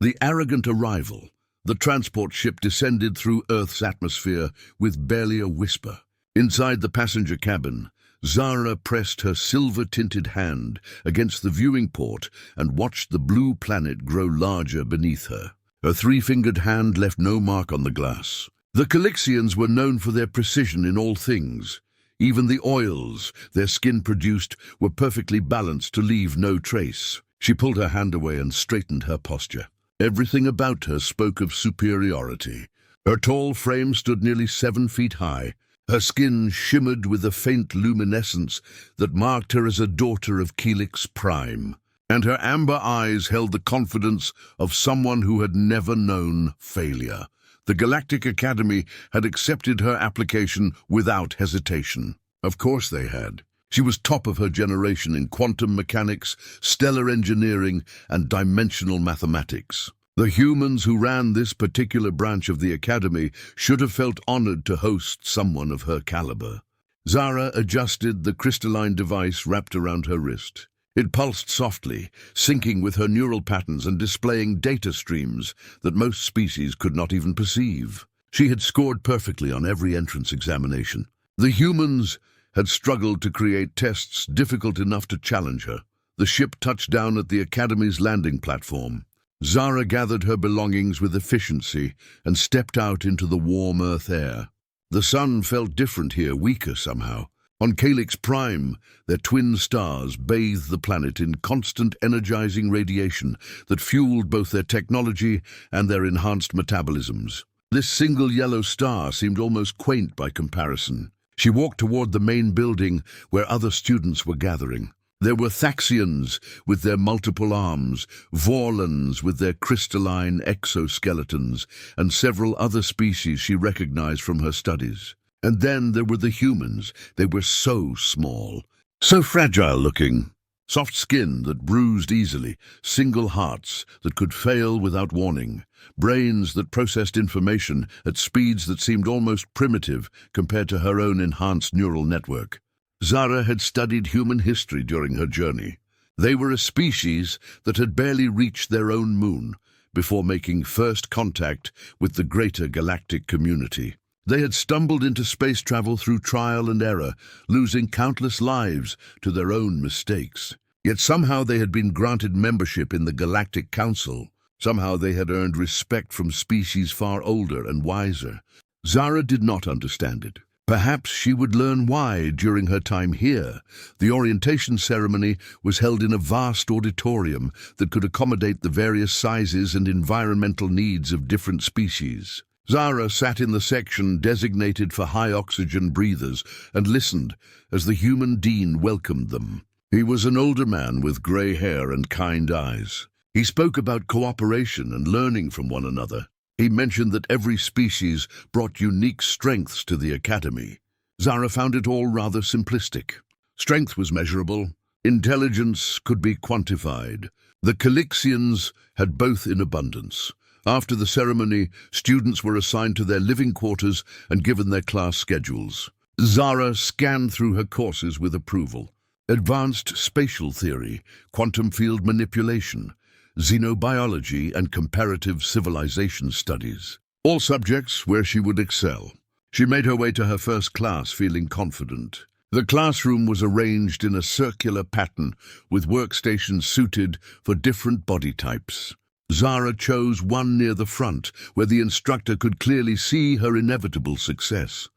The arrogant arrival. The transport ship descended through Earth's atmosphere with barely a whisper. Inside the passenger cabin, Zara pressed her silver-tinted hand against the viewing port and watched the blue planet grow larger beneath her. Her three-fingered hand left no mark on the glass. The Calixians were known for their precision in all things. Even the oils their skin produced were perfectly balanced to leave no trace. She pulled her hand away and straightened her posture. Everything about her spoke of superiority. Her tall frame stood nearly 7 feet high. Her skin shimmered with a faint luminescence that marked her as a daughter of Ecliptix Prime. And her amber eyes held the confidence of someone who had never known failure. The Galactic Academy had accepted her application without hesitation. Of course they had. She was top of her generation in quantum mechanics, stellar engineering, and dimensional mathematics. The humans who ran this particular branch of the Academy should have felt honored to host someone of her caliber. Zara adjusted the crystalline device wrapped around her wrist. It pulsed softly, syncing with her neural patterns and displaying data streams that most species could not even perceive. She had scored perfectly on every entrance examination. The humans had struggled to create tests difficult enough to challenge her. The ship touched down at the Academy's landing platform. Zara gathered her belongings with efficiency and stepped out into the warm Earth air. The sun felt different here, weaker somehow. On Ecliptix Prime, their twin stars bathed the planet in constant energizing radiation that fueled both their technology and their enhanced metabolisms. This single yellow star seemed almost quaint by comparison. She walked toward the main building where other students were gathering. There were Thaxians with their multiple arms, Vorlons with their crystalline exoskeletons, and several other species she recognized from her studies. And then there were the humans. They were so small, so fragile-looking. Soft skin that bruised easily, single hearts that could fail without warning, brains that processed information at speeds that seemed almost primitive compared to her own enhanced neural network. Zara had studied human history during her journey. They were a species that had barely reached their own moon before making first contact with the greater galactic community. They had stumbled into space travel through trial and error, losing countless lives to their own mistakes. Yet somehow they had been granted membership in the Galactic Council. Somehow they had earned respect from species far older and wiser. Zara did not understand it. Perhaps she would learn why during her time here. The orientation ceremony was held in a vast auditorium that could accommodate the various sizes and environmental needs of different species. Zara sat in the section designated for high-oxygen breathers and listened as the human dean welcomed them. He was an older man with grey hair and kind eyes. He spoke about cooperation and learning from one another. He mentioned that every species brought unique strengths to the Academy. Zara found it all rather simplistic. Strength was measurable. Intelligence could be quantified. The Calixians had both in abundance. After the ceremony, students were assigned to their living quarters and given their class schedules. Zara scanned through her courses with approval. Advanced spatial theory, quantum field manipulation, xenobiology, and comparative civilization studies. All subjects where she would excel. She made her way to her first class feeling confident. The classroom was arranged in a circular pattern with workstations suited for different body types. Zara chose one near the front, where the instructor could clearly see her inevitable success.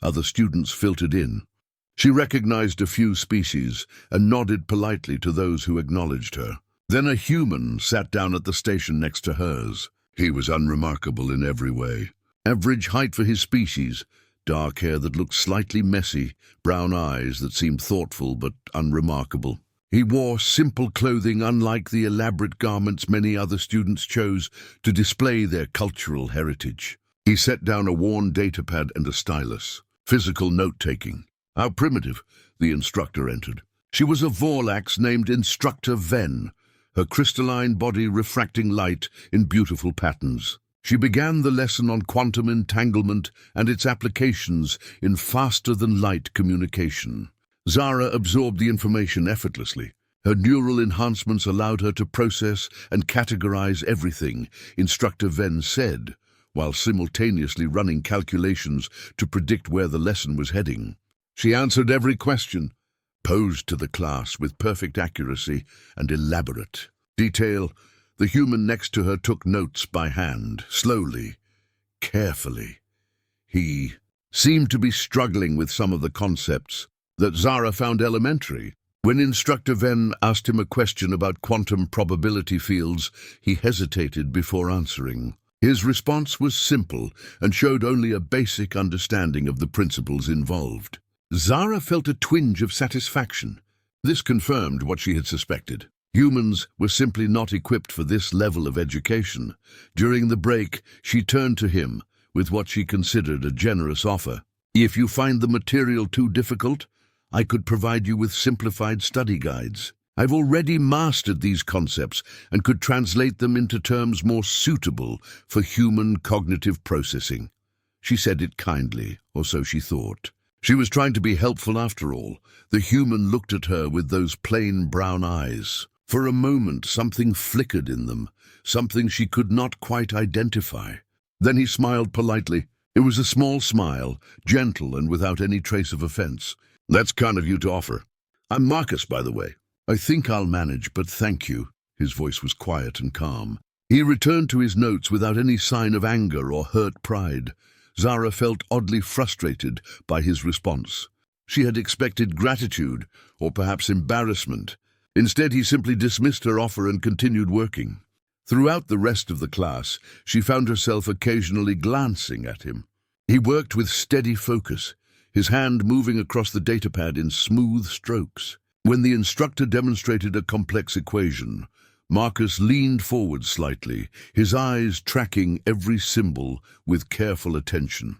Other students filtered in. She recognized a few species and nodded politely to those who acknowledged her. Then a human sat down at the station next to hers. He was unremarkable in every way. Average height for his species, dark hair that looked slightly messy, brown eyes that seemed thoughtful but unremarkable. He wore simple clothing unlike the elaborate garments many other students chose to display their cultural heritage. He set down a worn datapad and a stylus. Physical note-taking. How primitive, the instructor entered. She was a Vorlax named Instructor Ven, her crystalline body refracting light in beautiful patterns. She began the lesson on quantum entanglement and its applications in faster-than-light communication. Zara absorbed the information effortlessly. Her neural enhancements allowed her to process and categorize everything, Instructor Venn said, while simultaneously running calculations to predict where the lesson was heading. She answered every question, posed to the class with perfect accuracy and elaborate detail. The human next to her took notes by hand, slowly, carefully. He seemed to be struggling with some of the concepts that Zara found elementary. When Instructor Venn asked him a question about quantum probability fields, he hesitated before answering. His response was simple and showed only a basic understanding of the principles involved. Zara felt a twinge of satisfaction. This confirmed what she had suspected. Humans were simply not equipped for this level of education. During the break, she turned to him with what she considered a generous offer. If you find the material too difficult, I could provide you with simplified study guides. I've already mastered these concepts and could translate them into terms more suitable for human cognitive processing. She said it kindly, or so she thought. She was trying to be helpful after all. The human looked at her with those plain brown eyes. For a moment, something flickered in them, something she could not quite identify. Then he smiled politely. It was a small smile, gentle and without any trace of offense. That's kind of you to offer. I'm Marcus, by the way. I think I'll manage, but thank you. His voice was quiet and calm. He returned to his notes without any sign of anger or hurt pride. Zara felt oddly frustrated by his response. She had expected gratitude, or perhaps embarrassment. Instead, he simply dismissed her offer and continued working. Throughout the rest of the class, she found herself occasionally glancing at him. He worked with steady focus, his hand moving across the datapad in smooth strokes. When the instructor demonstrated a complex equation, Marcus leaned forward slightly, his eyes tracking every symbol with careful attention.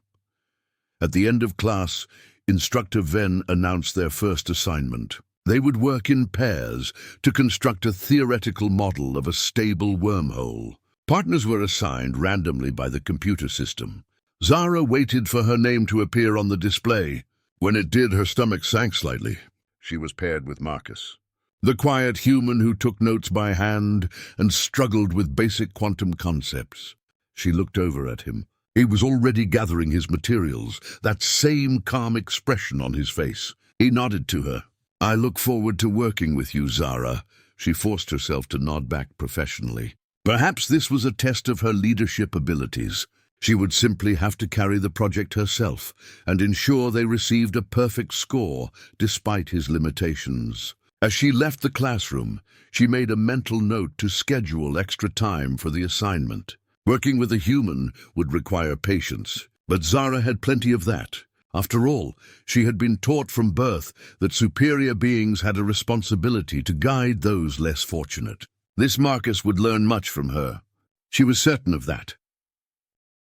At the end of class, Instructor Venn announced their first assignment. They would work in pairs to construct a theoretical model of a stable wormhole. Partners were assigned randomly by the computer system. Zara waited for her name to appear on the display. When it did, her stomach sank slightly. She was paired with Marcus, the quiet human who took notes by hand and struggled with basic quantum concepts. She looked over at him. He was already gathering his materials, that same calm expression on his face. He nodded to her. I look forward to working with you, Zara. She forced herself to nod back professionally. Perhaps this was a test of her leadership abilities. She would simply have to carry the project herself and ensure they received a perfect score despite his limitations. As she left the classroom, she made a mental note to schedule extra time for the assignment. Working with a human would require patience, but Zara had plenty of that. After all, she had been taught from birth that superior beings had a responsibility to guide those less fortunate. This Marcus would learn much from her. She was certain of that.